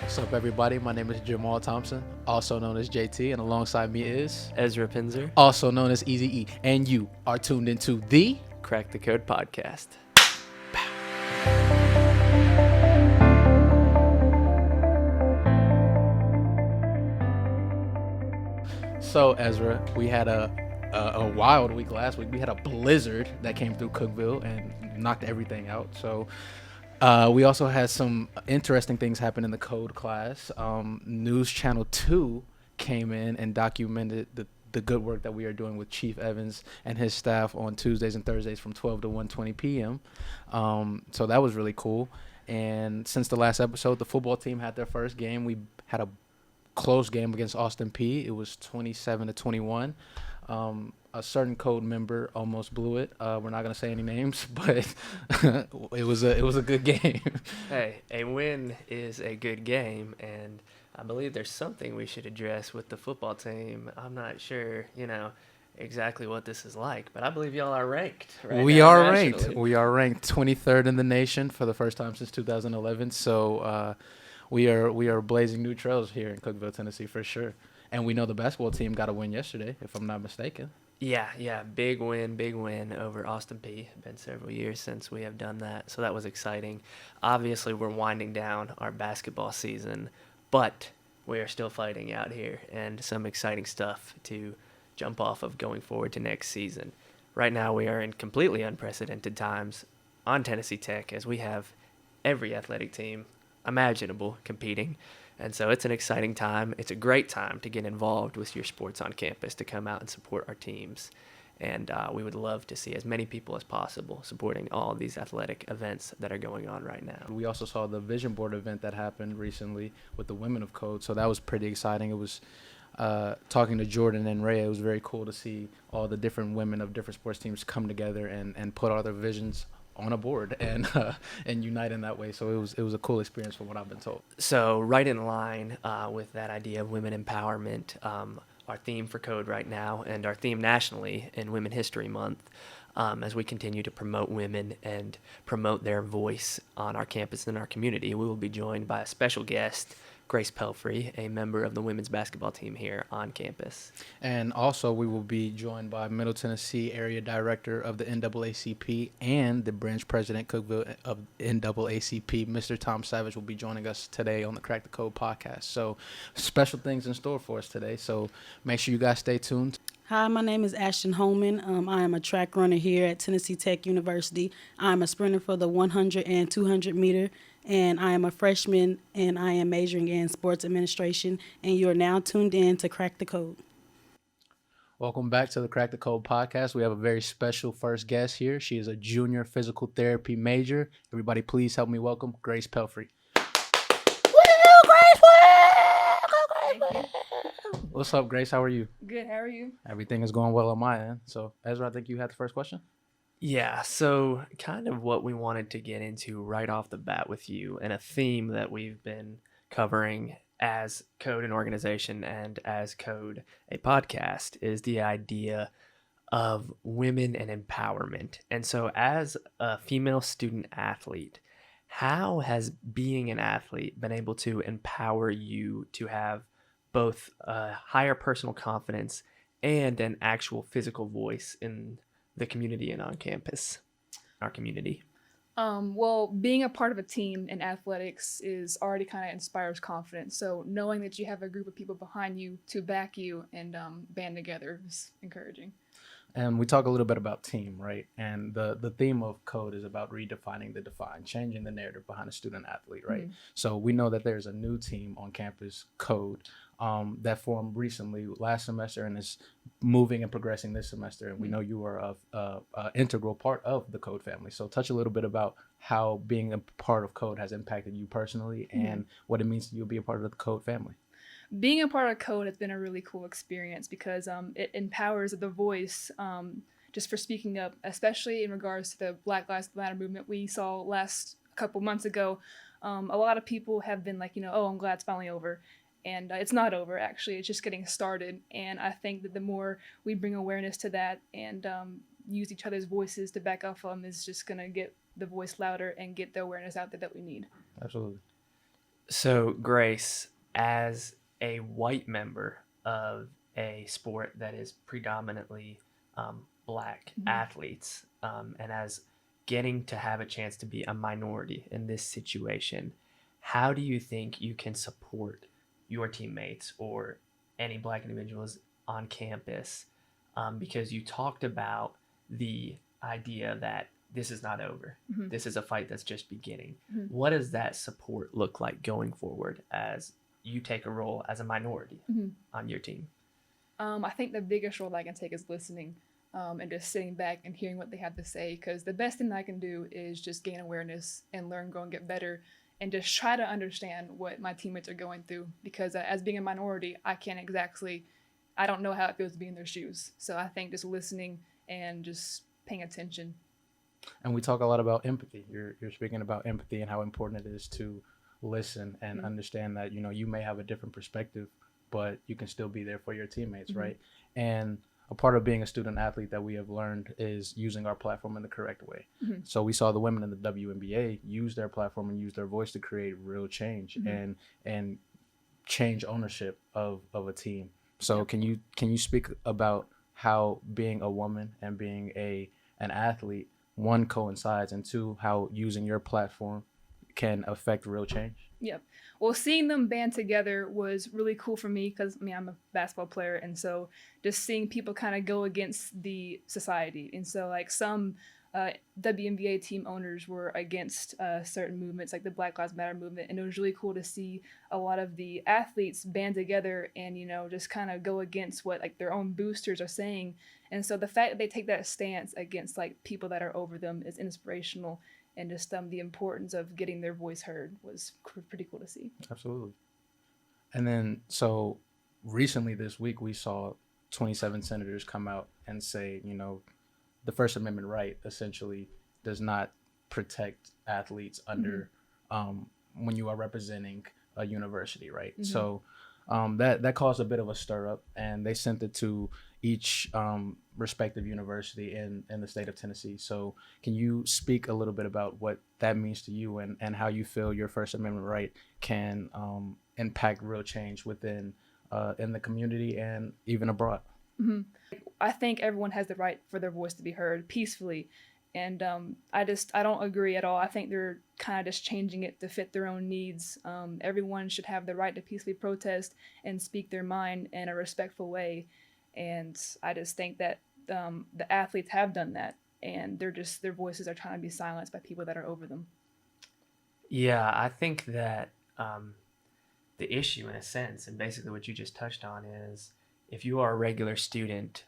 What's up, everybody? My name is Jamal Thompson, also known as JT, and alongside me is Ezra Pinzer, also known as Easy E. And you are tuned into the Qrack the Code podcast. So, Ezra, we had a wild week last week. We had a blizzard that came through Cookeville and knocked everything out. So, we also had some interesting things happen in the code class. News Channel 2 came in and documented the good work that we are doing with Chief Evans and his staff on Tuesdays and Thursdays from 12 to 1:20 p.m. So that was really cool. And since the last episode, the football team had their first game. We had a close game against Austin P. It was 27-21. A certain code member almost blew it. We're not gonna say any names, but it was a good game. Hey, a win is a good game, and I believe there's something we should address with the football team. I'm not sure, exactly what this is like, but I believe y'all are ranked right We now are nationally. ranked. We are ranked 23rd in the nation for the first time since 2011. So we are blazing new trails here in Cookeville, Tennessee, for sure. And we know the basketball team got a win yesterday, if I'm not mistaken. Yeah, big win over Austin P. Been several years since we have done that, so that was exciting. Obviously, we're winding down our basketball season, but we are still fighting out here, and some exciting stuff to jump off of going forward to next season. Right now, we are in completely unprecedented times on Tennessee Tech, as we have every athletic team imaginable competing. And so it's an exciting time. It's a great time to get involved with your sports on campus, to come out and support our teams. And we would love to see as many people as possible supporting all of these athletic events that are going on right now. We also saw the vision board event that happened recently with the Women of Code, so that was pretty exciting. It was talking to Jordan and Ray. It was very cool to see all the different women of different sports teams come together and put all their visions on a board and unite in that way. So it was a cool experience from what I've been told. So right in line with that idea of women empowerment, our theme for Code right now and our theme nationally in Women History Month, as we continue to promote women and promote their voice on our campus and our community, we will be joined by a special guest, Grace Pelphrey, a member of the women's basketball team here on campus. And also we will be joined by Middle Tennessee Area Director of the NAACP and the Branch President Cookeville of NAACP, Mr. Tom Savage, will be joining us today on the Qrack the Code podcast. So special things in store for us today. So make sure you guys stay tuned. Hi, my name is Ashton Holman. I am a track runner here at Tennessee Tech University. I'm a sprinter for the 100 and 200 meter, and I am a freshman, and I am majoring in sports administration, and you are now tuned in to Qrack the Code. Welcome back to the Qrack the Code podcast. We have a very special first guest here. She is a junior physical therapy major. Everybody, please help me welcome Grace Pelphrey. What's up, Grace? How are you? Good, how are you? Everything is going well on my end. So, Ezra, I think you had the first question. Yeah, so kind of what we wanted to get into right off the bat with you, and a theme that we've been covering as Code an organization and as Code a podcast, is the idea of women and empowerment. And so as a female student athlete, how has being an athlete been able to empower you to have both a higher personal confidence and an actual physical voice in the community and on campus, our community? Well, being a part of a team in athletics is already kind of inspires confidence. So knowing that you have a group of people behind you to back you and band together is encouraging. And we talk a little bit about team, right? And the theme of Code is about redefining the defined, changing the narrative behind a student athlete, right? Mm-hmm. So we know that there's a new team on campus, Code, that formed recently last semester and is moving and progressing this semester. And we know you are an integral part of the Code family. So touch a little bit about how being a part of Code has impacted you personally and what it means to you to be a part of the Code family. Being a part of Code has been a really cool experience because it empowers the voice just for speaking up, especially in regards to the Black Lives Matter movement we saw last couple months ago. A lot of people have been like, oh, I'm glad it's finally over. And it's not over, actually. It's just getting started. And I think that the more we bring awareness to that and use each other's voices to back off is just going to get the voice louder and get the awareness out there that we need. Absolutely. So, Grace, as a white member of a sport that is predominantly black athletes, and as getting to have a chance to be a minority in this situation, how do you think you can support your teammates or any black individuals on campus? Because you talked about the idea that this is not over. This is a fight that's just beginning. What does that support look like going forward as you take a role as a minority on your team? I think the biggest role I can take is listening, and just sitting back and hearing what they have to say, because the best thing I can do is just gain awareness and learn, grow, and get better, and just try to understand what my teammates are going through, because as being a minority, I don't know how it feels to be in their shoes. So I think just listening and just paying attention. And we talk a lot about empathy. You're speaking about empathy and how important it is to listen and understand that, you may have a different perspective, but you can still be there for your teammates, right? And a part of being a student athlete that we have learned is using our platform in the correct way. So we saw the women in the WNBA use their platform and use their voice to create real change and change ownership of a team. So can you speak about how being a woman and being an athlete, one, coincides, and two, how using your platform can affect real change? Yep. Well, seeing them band together was really cool for me, because I'm a basketball player, and so just seeing people kind of go against the society. And so like some WNBA team owners were against certain movements like the Black Lives Matter movement, and it was really cool to see a lot of the athletes band together and just kind of go against what like their own boosters are saying. And so the fact that they take that stance against like people that are over them is inspirational, and just the importance of getting their voice heard was pretty cool to see. Absolutely. And then so recently this week we saw 27 senators come out and say, the First Amendment right essentially does not protect athletes under when you are representing a university, right? So that caused a bit of a stir up, and they sent it to each respective university in the state of Tennessee. So can you speak a little bit about what that means to you and how you feel your First Amendment right can impact real change within in the community and even abroad? I think everyone has the right for their voice to be heard peacefully. And I don't agree at all. I think they're kind of just changing it to fit their own needs. Everyone should have the right to peacefully protest and speak their mind in a respectful way. And I just think that the athletes have done that, and their voices are trying to be silenced by people that are over them. Yeah, I think that the issue, in a sense, and basically what you just touched on, is if you are a regular student,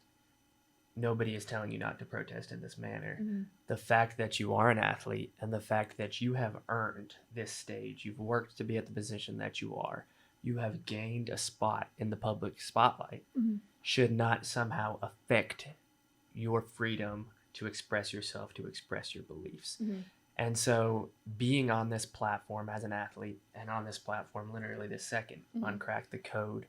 nobody is telling you not to protest in this manner. The fact that you are an athlete and the fact that you have earned this stage, you've worked to be at the position that you are, you have gained a spot in the public spotlight, should not somehow affect your freedom to express yourself, to express your beliefs. And so being on this platform as an athlete, and on this platform literally this second on Qrack the Code,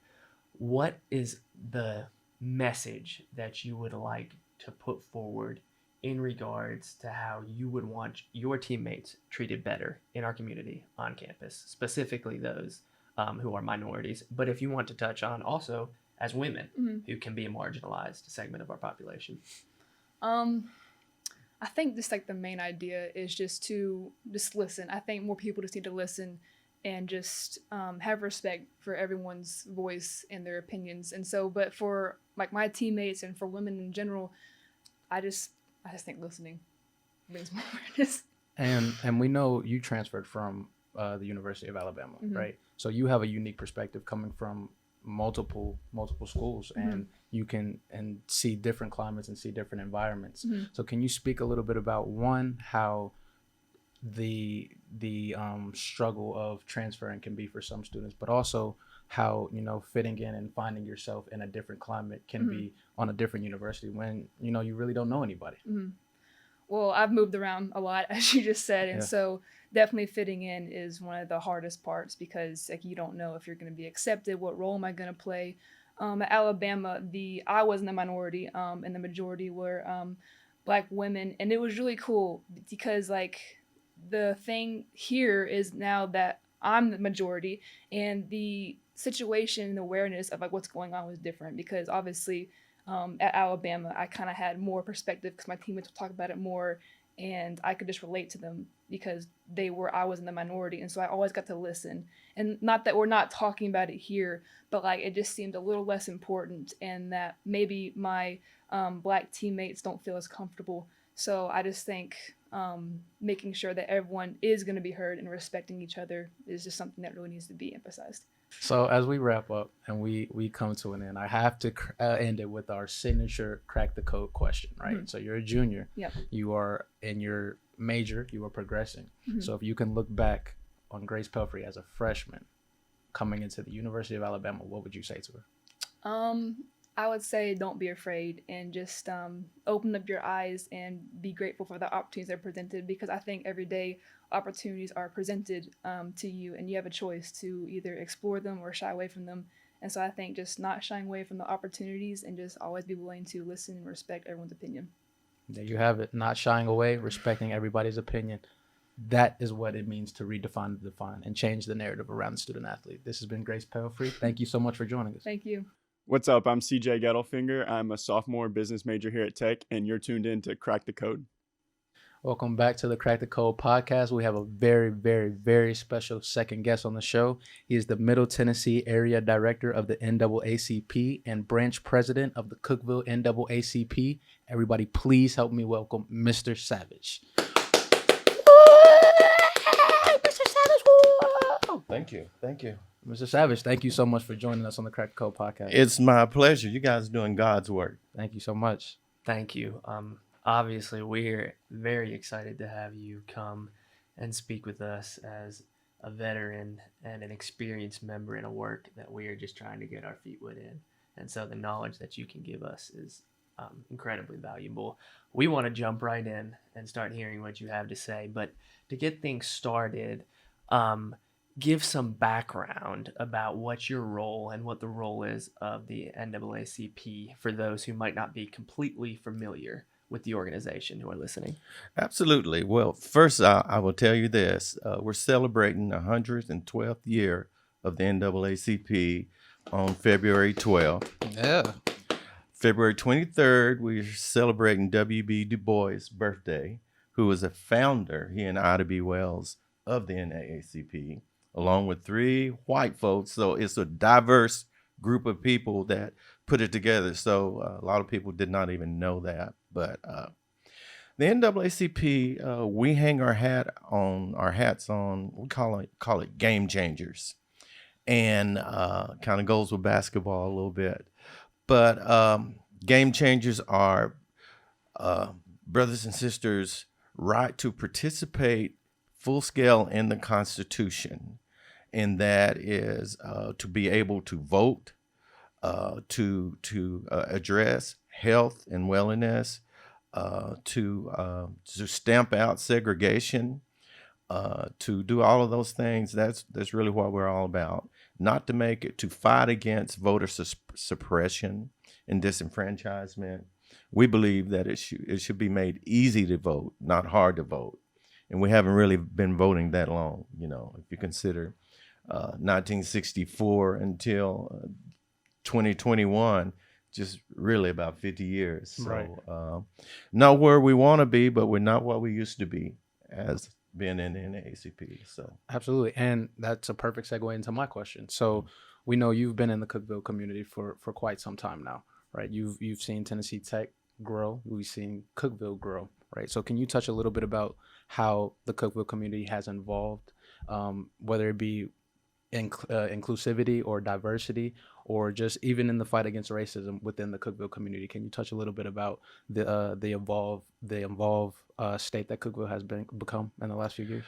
what is the message that you would like to put forward in regards to how you would want your teammates treated better in our community on campus, specifically those who are minorities, but if you want to touch on also as women who can be a marginalized segment of our population? I think just like the main idea is just to listen. I think more people just need to listen and just have respect for everyone's voice and their opinions. And so, but for like my teammates and for women in general, I just think listening brings more awareness. And we know you transferred from the University of Alabama, right? So you have a unique perspective coming from multiple schools, and you can see different climates and see different environments. So can you speak a little bit about, one, how the struggle of transferring can be for some students, but also how fitting in and finding yourself in a different climate can be on a different university when you really don't know anybody? Well, I've moved around a lot, as you just said, and so definitely fitting in is one of the hardest parts, because like you don't know if you're going to be accepted. What role am I going to play? At Alabama, I was in the minority, and the majority were Black women, and it was really cool because like the thing here is now that I'm the majority, and the situation and awareness of like what's going on was different because obviously at Alabama I kind of had more perspective because my teammates would talk about it more, and I could just relate to them because I was in the minority, and so I always got to listen. And not that we're not talking about it here, but like it just seemed a little less important, and that maybe my black teammates don't feel as comfortable. So I just think making sure that everyone is going to be heard and respecting each other is just something that really needs to be emphasized. So as we wrap up and we come to an end, I have to end it with our signature crack the code question, right? Mm-hmm. So you're a junior. Yep. You are in your major. You are progressing. Mm-hmm. So if you can look back on Grace Pelphrey as a freshman coming into the University of Alabama, what would you say to her? I would say don't be afraid and just open up your eyes and be grateful for the opportunities that are presented, because I think every day opportunities are presented to you and you have a choice to either explore them or shy away from them. And so I think just not shying away from the opportunities and just always be willing to listen and respect everyone's opinion. There you have it. Not shying away, respecting everybody's opinion. That is what it means to redefine the define and change the narrative around the student athlete. This has been Grace Pelphrey. Thank you so much for joining us. Thank you. What's up? I'm CJ Gettelfinger. I'm a sophomore business major here at Tech, and you're tuned in to Qrack the Code. Welcome back to the Qrack the Code podcast. We have a very, very, very special second guest on the show. He is the Middle Tennessee Area Director of the NAACP and Branch President of the Cookeville NAACP. Everybody, please help me welcome Mr. Savage. Mr. Savage. Thank you. Thank you. Mr. Savage, thank you so much for joining us on the Qrack the Code podcast. It's my pleasure. You guys are doing God's work. Thank you so much. Thank you. Obviously, we're very excited to have you come and speak with us as a veteran and an experienced member in a work that we are just trying to get our feet wet in. And so the knowledge that you can give us is incredibly valuable. We want to jump right in and start hearing what you have to say. But to get things started, give some background about what your role and what the role is of the NAACP for those who might not be completely familiar with the organization who are listening. Absolutely. Well, first, I will tell you this. We're celebrating the 112th year of the NAACP on February 12th. Yeah. February 23rd, we're celebrating W.B. Du Bois' birthday, who was a founder, he and Ida B. Wells, of the NAACP, along with 3 white folks. So it's a diverse group of people that put it together. So a lot of people did not even know that. But the NAACP, we hang our hats on, we call it game changers, and kind of goes with basketball a little bit. But game changers are brothers and sisters' right to participate full scale in the Constitution, and that is to be able to vote, to address health and wellness, to stamp out segregation, to do all of those things. That's really what we're all about. Not to make it, to fight against voter suppression and disenfranchisement. We believe that it should be made easy to vote, not hard to vote. And we haven't really been voting that long, if you consider 1964 until 2021, just really about 50 years. So, Right. Not where we want to be, but we're not what we used to be as being in the NAACP. So Absolutely. And that's a perfect segue into my question. So we know you've been in the Cookeville community for quite some time now, right? You've seen Tennessee Tech grow. We've seen Cookeville grow, right? So can you touch a little bit about how the Cookeville community has evolved, whether it be inclusivity or diversity, or just even in the fight against racism within the Cookeville community? Can you touch a little bit about the evolved state that Cookeville has become in the last few years?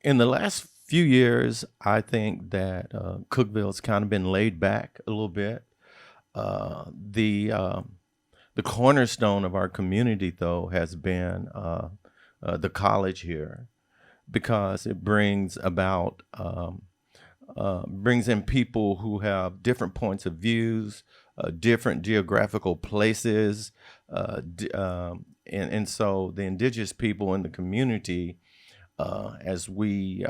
In the last few years, I think that Cookeville's kind of been laid back a little bit. The cornerstone of our community, though, has been the college here, because it brings about brings in people who have different points of views, different geographical places, and so the indigenous people in the community, as we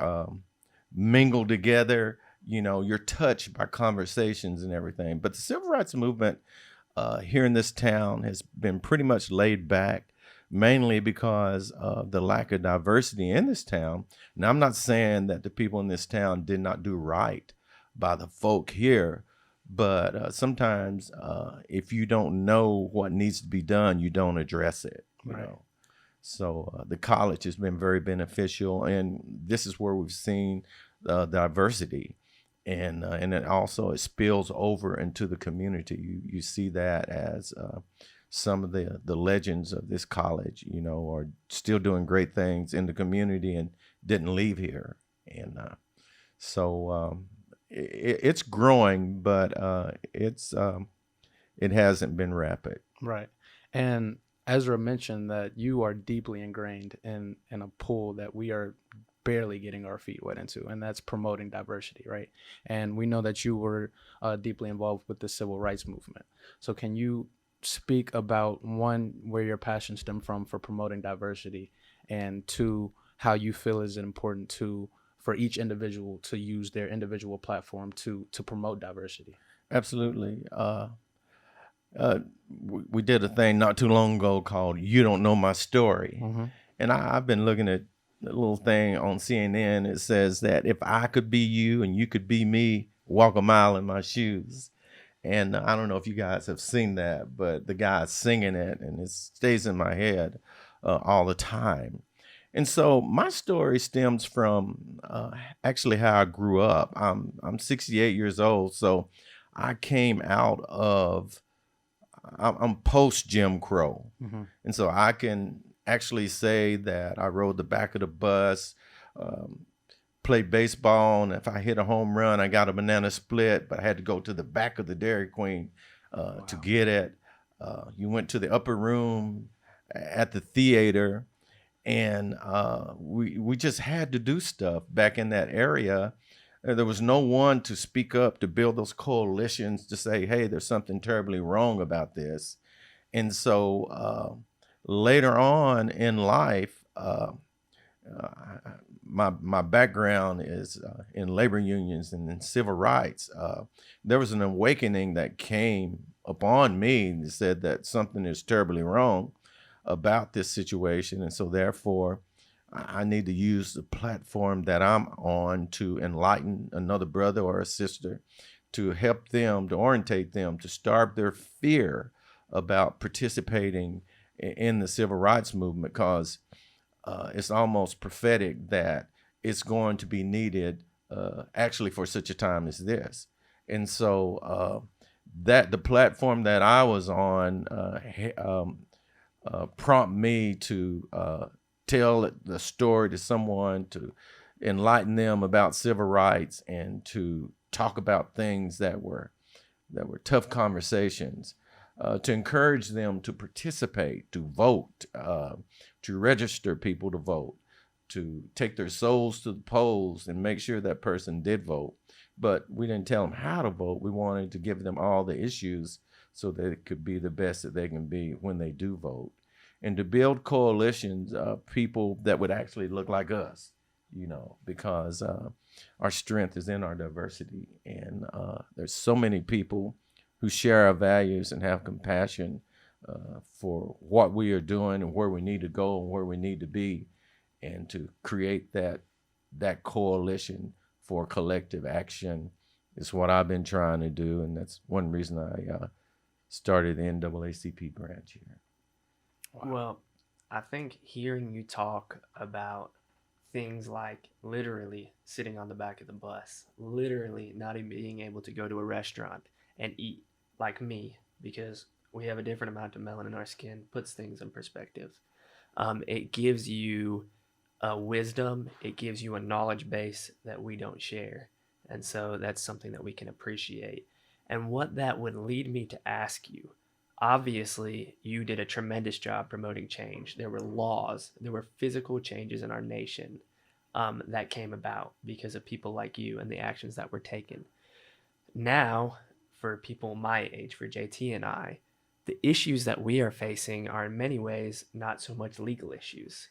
mingle together. You know, you're touched by conversations and everything. But the civil rights movement here in this town has been pretty much laid back, mainly because of the lack of diversity in this town. Now, I'm not saying that the people in this town did not do right by the folk here, but sometimes if you don't know what needs to be done, you don't address it, you Right. know. So the college has been very beneficial, and this is where we've seen diversity, and it also it spills over into the community. You see that as some of the legends of this college, you know, are still doing great things in the community and didn't leave here, and so it's growing, but it hasn't been rapid. Right. And Ezra mentioned that you are deeply ingrained in a pool that we are barely getting our feet wet into, and that's promoting diversity, right? And we know that you were deeply involved with the civil rights movement. So can you speak about, one, where your passion stemmed from for promoting diversity, and two, how you feel is it important for each individual to use their individual platform to promote diversity? Absolutely. We did a thing not too long ago called "You Don't Know My Story," and I've been looking at a little thing on CNN. It says that if I could be you and you could be me, walk a mile in my shoes. And I don't know if you guys have seen that, but the guy's singing it, and it stays in my head all the time. And so my story stems from actually how I grew up. I'm 68 years old, so I came out of I'm post Jim Crow, and so I can actually say that I rode the back of the bus, played baseball, and if I hit a home run, I got a banana split, but I had to go to the back of the Dairy Queen to get it. You went to the upper room at the theater, and we just had to do stuff back in that area. There was no one to speak up, to build those coalitions, to say, hey, there's something terribly wrong about this. And so later on in life, my background is in labor unions and in civil rights. There was an awakening that came upon me that said that something is terribly wrong about this situation. And so therefore, I need to use the platform that I'm on to enlighten another brother or a sister, to help them, to orientate them, to starve their fear about participating in the civil rights movement, because it's almost prophetic that it's going to be needed actually for such a time as this. And so that the platform that I was on prompt me to tell the story to someone, to enlighten them about civil rights, and to talk about things that were tough conversations, to encourage them to participate, to vote, to register people to vote, to take their souls to the polls and make sure that person did vote. But we didn't tell them how to vote. We wanted to give them all the issues so that it could be the best that they can be when they do vote. And to build coalitions of people that would actually look like us, you know, because our strength is in our diversity. And there's so many people who share our values and have compassion for what we are doing and where we need to go and where we need to be, and to create that coalition for collective action is what I've been trying to do. And that's one reason I started the NAACP branch here. Wow. Well, I think hearing you talk about things like literally sitting on the back of the bus, literally not even being able to go to a restaurant and eat like me because we have a different amount of melanin in our skin, puts things in perspective. It gives you a wisdom, it gives you a knowledge base that we don't share. And so that's something that we can appreciate. And what that would lead me to ask you, obviously, you did a tremendous job promoting change. There were laws, there were physical changes in our nation that came about because of people like you and the actions that were taken. Now, for people my age, for JT and I, the issues that we are facing are in many ways not so much legal issues.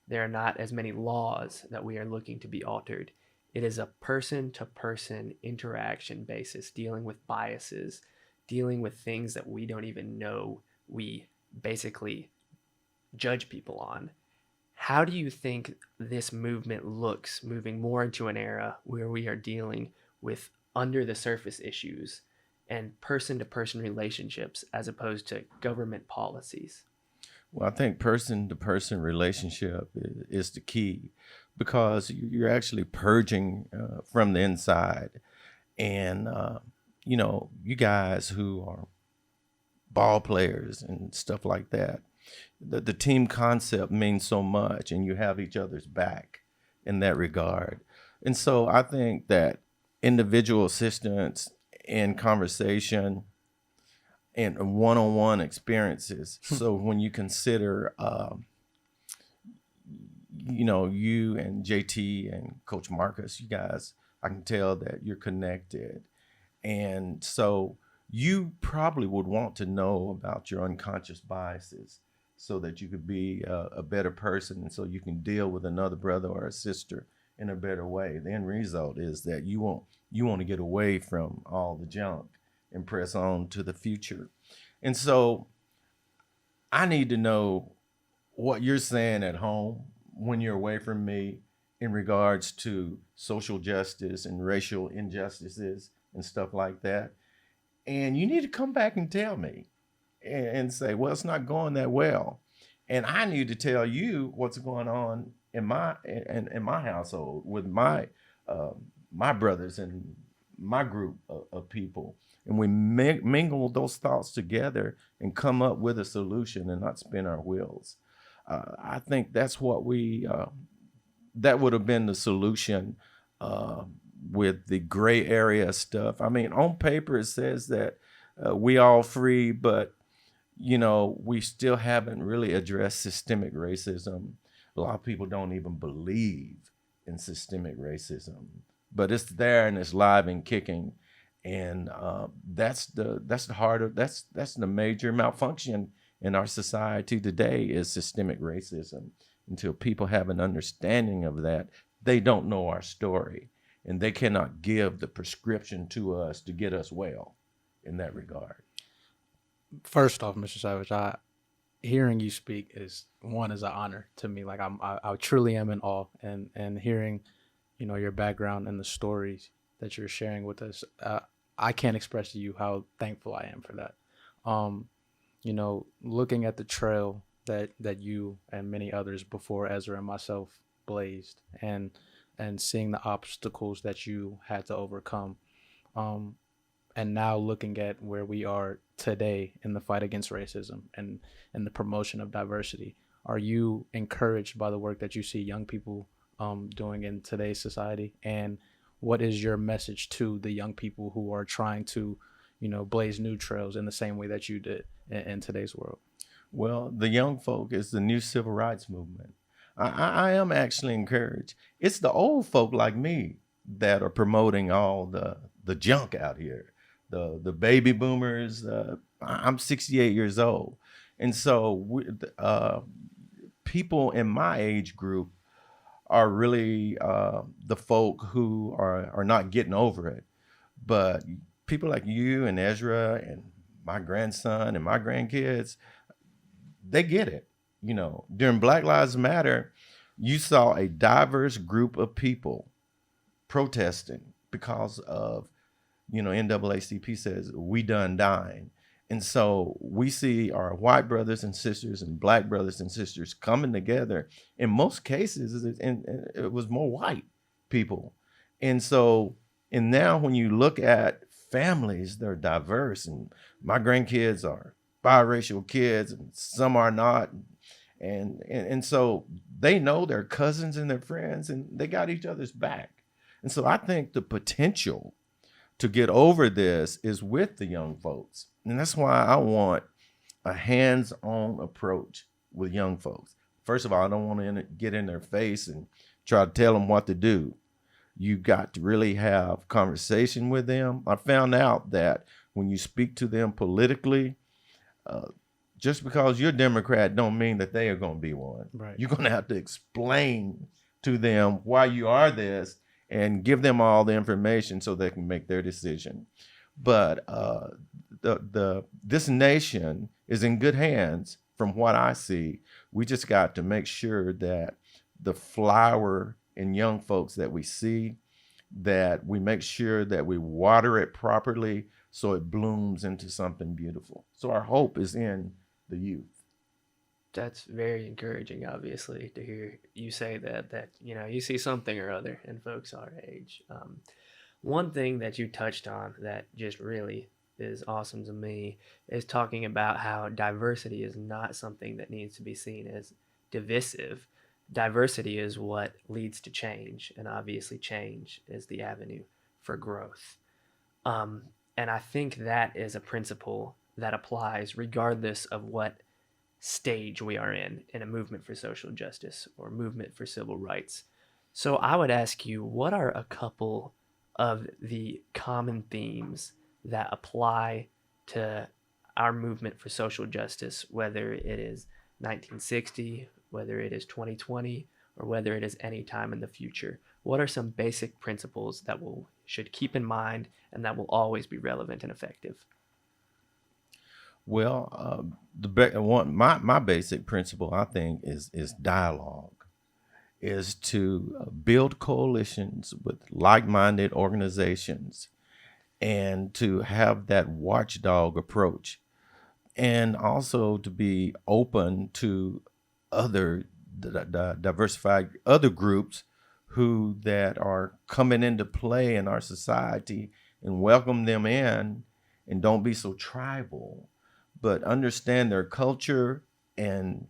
There are not as many laws that we are looking to be altered. It is a person-to-person interaction basis, dealing with biases, dealing with things that we don't even know we basically judge people on. How do you think this movement looks moving more into an era where we are dealing with under the surface issues and person-to-person relationships as opposed to government policies? Well, I think person-to-person relationship is the key, because you're actually purging from the inside. And, you guys who are ball players and stuff like that, the team concept means so much, and you have each other's back in that regard. And so I think that individual assistance and conversation and one-on-one experiences. So when you consider, you and JT and Coach Marcus, you guys, I can tell that you're connected. And so you probably would want to know about your unconscious biases so that you could be a better person, and so you can deal with another brother or a sister in a better way. The end result is that you want to get away from all the junk and press on to the future. And so I need to know what you're saying at home when you're away from me in regards to social justice and racial injustices and stuff like that. And you need to come back and tell me and say, well, it's not going that well. And I need to tell you what's going on in my household with my brothers and my group of people. And we mingle those thoughts together and come up with a solution and not spin our wheels. I think that's what that would have been the solution with the gray area stuff. I mean, on paper, it says that we all free, but, we still haven't really addressed systemic racism. A lot of people don't even believe in systemic racism, but it's there and it's live and kicking. And that's the heart of that's the major malfunction in our society today is systemic racism. Until people have an understanding of that, they don't know our story, and they cannot give the prescription to us to get us well in that regard. First off, Mr. Savage, hearing you speak is an honor to me. Like I truly am in awe, and hearing, your background and the stories that you're sharing with us. I can't express to you how thankful I am for that. Looking at the trail that you and many others before Ezra and myself blazed, and seeing the obstacles that you had to overcome, and now looking at where we are today in the fight against racism and the promotion of diversity. Are you encouraged by the work that you see young people doing in today's society? And what is your message to the young people who are trying to, blaze new trails in the same way that you did in today's world? Well, the young folk is the new civil rights movement. I am actually encouraged. It's the old folk like me that are promoting all the junk out here. The baby boomers. I'm 68 years old. And so people in my age group are really the folk who are not getting over it. But people like you and Ezra and my grandson and my grandkids, they get it. During Black Lives Matter, you saw a diverse group of people protesting because of, NAACP says we done dying. And so we see our white brothers and sisters and black brothers and sisters coming together. In most cases, it was more white people. And now when you look at families, they're diverse, and my grandkids are biracial kids and some are not. And so they know their cousins and their friends, and they got each other's back. And so I think the potential to get over this is with the young folks. And that's why I want a hands-on approach with young folks. First of all, I don't want to get in their face and try to tell them what to do. You got to really have conversation with them. I found out that when you speak to them politically, just because you're a Democrat don't mean that they are going to be one. Right. You're going to have to explain to them why you are this and give them all the information so they can make their decision. But this nation is in good hands from what I see. We just got to make sure that the flower in young folks that we see, that we make sure that we water it properly so it blooms into something beautiful. So our hope is in the youth. That's very encouraging, obviously, to hear you say that you see something or other in folks our age. One thing that you touched on that just really is awesome to me is talking about how diversity is not something that needs to be seen as divisive. Diversity is what leads to change, and obviously change is the avenue for growth. And I think that is a principle that applies regardless of what stage we are in a movement for social justice or movement for civil rights. So I would ask you, what are a couple of the common themes that apply to our movement for social justice, whether it is 1960, whether it is 2020, or whether it is any time in the future? What are some basic principles that we should keep in mind and that will always be relevant and effective? Well, my basic principle, I think, is dialogue, is to build coalitions with like-minded organizations and to have that watchdog approach, and also to be open to other diversified other groups who that are coming into play in our society, and welcome them in, and don't be so tribal, but understand their culture. And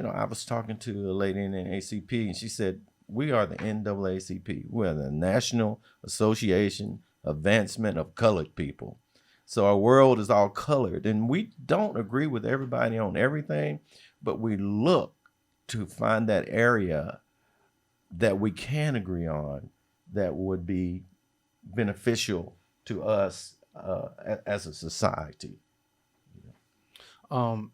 I was talking to a lady in the NAACP, and she said, we are the NAACP. We are the National Association Advancement of Colored People. So our world is all colored, and we don't agree with everybody on everything, but we look to find that area that we can agree on that would be beneficial to us as a society.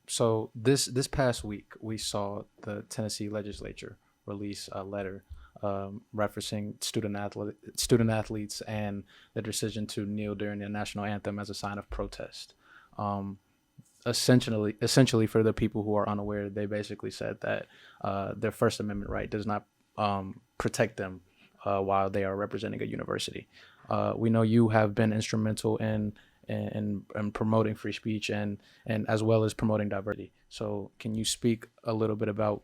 So this past week, we saw the Tennessee legislature release a letter referencing student athletes and the decision to kneel during the national anthem as a sign of protest. Essentially, for the people who are unaware, they basically said that their First Amendment right does not protect them while they are representing a university. We know you have been instrumental in promoting free speech and as well as promoting diversity. So can you speak a little bit about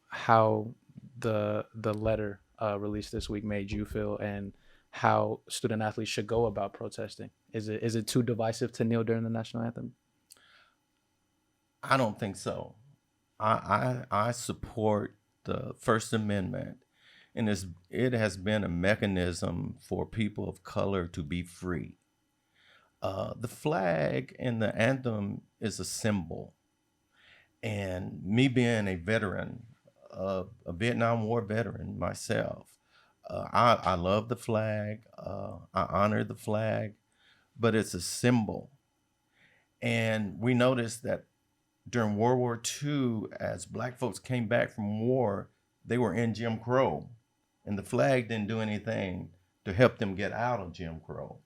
how the letter released this week made you feel, and how student athletes should go about protesting? Is it too divisive to kneel during the national anthem? I don't think so. I support the First Amendment, and it has been a mechanism for people of color to be free. The flag and the anthem is a symbol. And me being a veteran, a Vietnam War veteran myself, I love the flag. I honor the flag, but it's a symbol. And we noticed that during World War II, as Black folks came back from war, they were in Jim Crow, and the flag didn't do anything to help them get out of Jim Crow.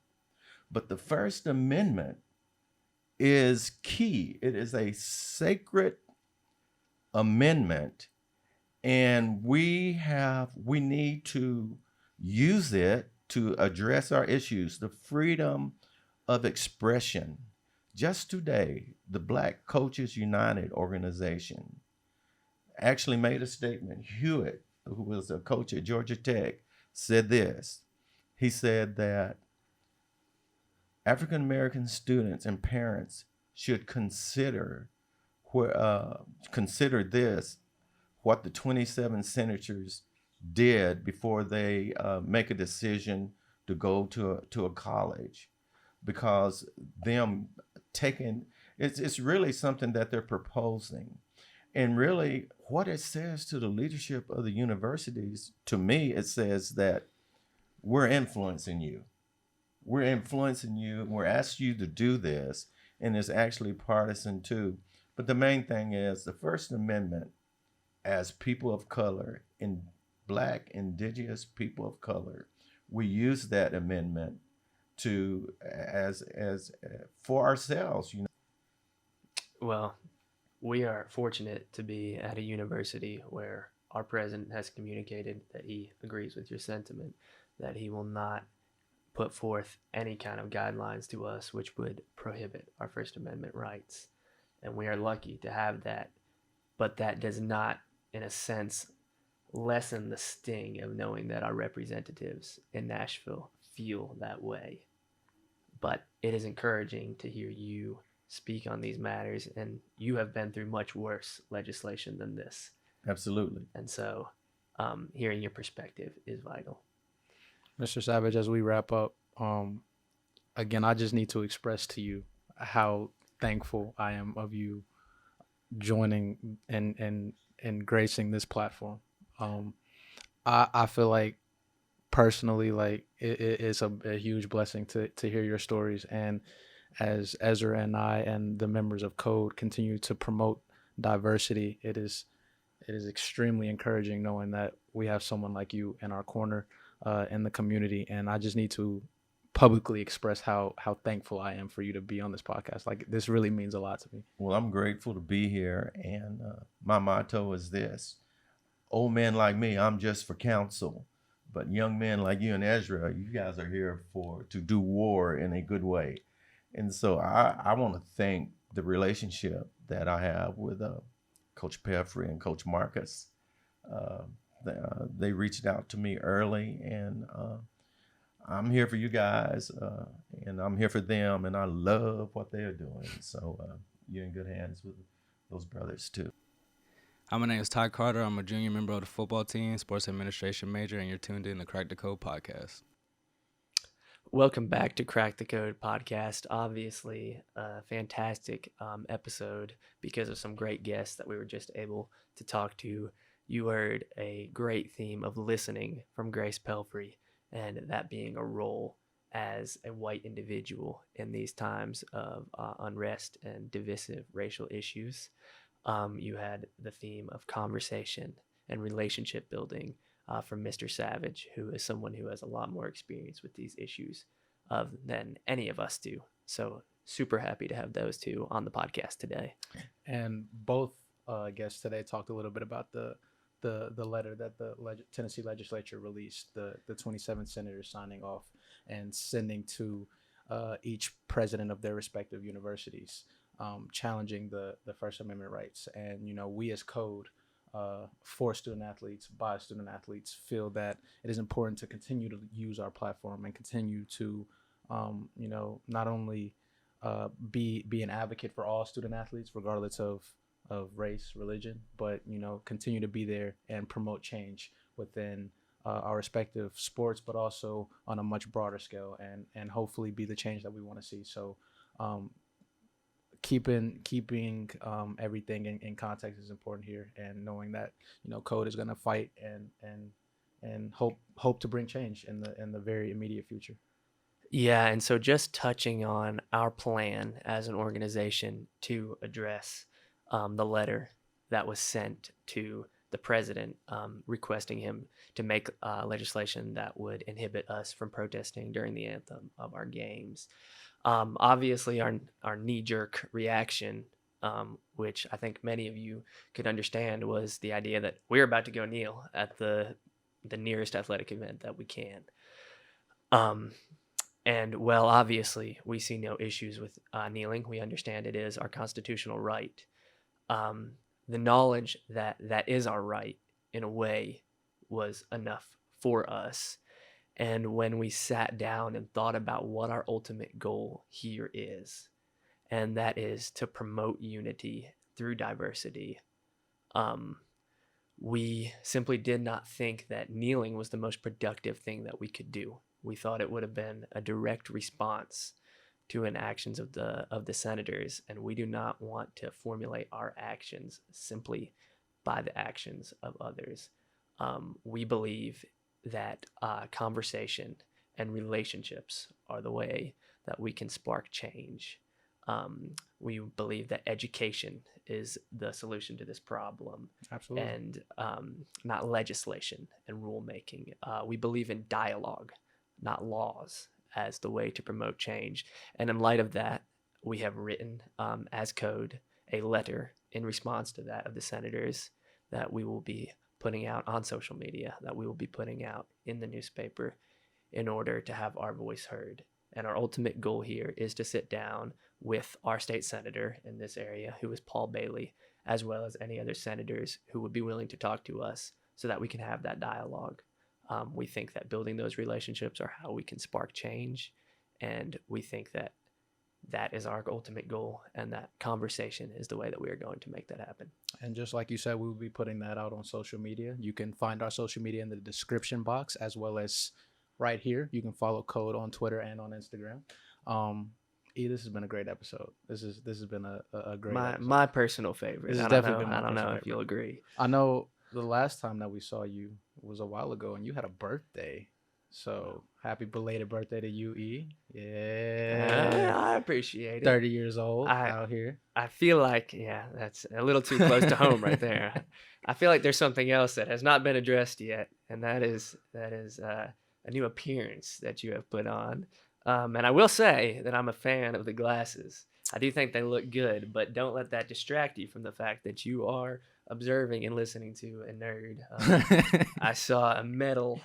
But the First Amendment is key. It is a sacred amendment, and we need to use it to address our issues, the freedom of expression. Just today, the Black Coaches United organization actually made a statement. Hewitt, who was a coach at Georgia Tech, said this. He said that African American students and parents should consider this, what the 27 senators did before they make a decision to go to a college, because them taking it's really something that they're proposing. And really what it says to the leadership of the universities, to me, it says that we're influencing you. We're influencing you. We're asking you to do this. And it's actually partisan too. But the main thing is the First Amendment, as people of color, in Black, indigenous people of color, we use that amendment to as for ourselves, you know. Well, we are fortunate to be at a university where our president has communicated that he agrees with your sentiment, that he will not put forth any kind of guidelines to us which would prohibit our First Amendment rights. And we are lucky to have that. But that does not, in a sense, lessen the sting of knowing that our representatives in Nashville feel that way. But it is encouraging to hear you speak on these matters, and you have been through much worse legislation than this. Absolutely. And so hearing your perspective is vital. Mr. Savage, as we wrap up, again, I just need to express to you how thankful I am of you joining and gracing this platform. I feel like personally, like it's a huge blessing to hear your stories. And as Ezra and I and the members of Code continue to promote diversity, it is extremely encouraging knowing that we have someone like you in our corner in the community. And I just need to publicly express how thankful I am for you to be on this podcast. Like, this really means a lot to me. Well, I'm grateful to be here, and my motto is this: old men like me, I'm just for counsel, but young men like you and Ezra, you guys are here to do war in a good way. And so I want to thank the relationship that I have with Coach Pelphrey and Coach Marcus. They reached out to me early, and I'm here for you guys, and I'm here for them, and I love what they're doing. So you're in good hands with those brothers too. Hi, my name is Ty Carter. I'm a junior member of the football team, sports administration major, and you're tuned in to Qrack the Code podcast. Welcome back to Qrack the Code podcast. Obviously, a fantastic episode because of some great guests that we were just able to talk to. You heard a great theme of listening from Grace Pelphrey, and that being a role as a white individual in these times of unrest and divisive racial issues. You had the theme of conversation and relationship building from Mr. Savage, who is someone who has a lot more experience with these issues than any of us do. So super happy to have those two on the podcast today. And both guests today talked a little bit about the letter that the Tennessee legislature released, the 27 senators signing off and sending to each president of their respective universities, challenging the First Amendment rights. And, you know, we as Code, for student athletes, by student athletes, feel that it is important to continue to use our platform and continue to, you know, not only be an advocate for all student athletes, regardless of race, religion, but, you know, continue to be there and promote change within our respective sports, but also on a much broader scale, and hopefully be the change that we want to see. So keeping everything in context is important here, and knowing that, you know, Code is going to fight and hope to bring change in the very immediate future. Yeah, and so just touching on our plan as an organization to address the letter that was sent to the president requesting him to make legislation that would inhibit us from protesting during the anthem of our games. Obviously, our knee-jerk reaction, which I think many of you could understand, was the idea that we're about to go kneel at the nearest athletic event that we can. And well, obviously, we see no issues with kneeling. We understand it is our constitutional right. The knowledge that that is our right, in a way, was enough for us. And when we sat down and thought about what our ultimate goal here is, and that is to promote unity through diversity, we simply did not think that kneeling was the most productive thing that we could do. We thought it would have been a direct response to inactions of the senators, and we do not want to formulate our actions simply by the actions of others. We believe that conversation and relationships are the way that we can spark change. We believe that education is the solution to this problem. Absolutely. And not legislation and rulemaking. We believe in dialogue not laws, as the way to promote change. And in light of that, we have written as code a letter in response to that of the senators that we will be putting out on social media, that we will be putting out in the newspaper in order to have our voice heard. And our ultimate goal here is to sit down with our state senator in this area, who is Paul Bailey, as well as any other senators who would be willing to talk to us so that we can have that dialogue. We think that building those relationships are how we can spark change. And we think that that is our ultimate goal, and that conversation is the way that we are going to make that happen. And just like you said, we will be putting that out on social media. You can find our social media in the description box, as well as right here. You can follow Code on Twitter and on Instagram. This has been a great episode. This has been a great episode. My personal favorite. This has I don't definitely know, been my I don't know personal if you'll agree. I know the last time that we saw you was a while ago, and you had a birthday. So happy belated birthday to you, E. Yeah. I appreciate it. 30 years old out here. I feel like, that's a little too close to home right there. I feel like there's something else that has not been addressed yet, and that is a new appearance that you have put on. And I will say that I'm a fan of the glasses. I do think they look good, but don't let that distract you from the fact that you are observing and listening to a nerd. I saw a medal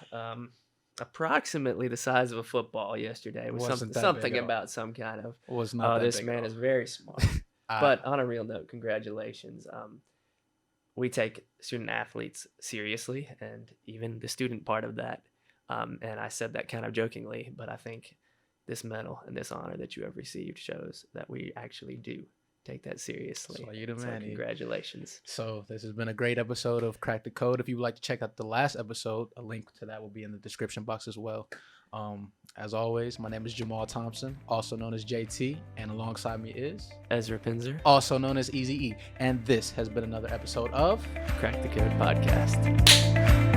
approximately the size of a football yesterday. It was something about some kind of, was not this man is very smart. But on a real note, congratulations. We take student athletes seriously, and even the student part of that. And I said that kind of jokingly, but I think this medal and this honor that you have received shows that we actually do take that seriously. So you the man. Congratulations. So this has been a great episode of Crack the Code. If you would like to check out the last episode, a link to that will be in the description box as well. As always, my name is Jamal Thompson, also known as JT, and alongside me is Ezra Pinzer, also known as Easy E. And this has been another episode of Qrack the Code podcast.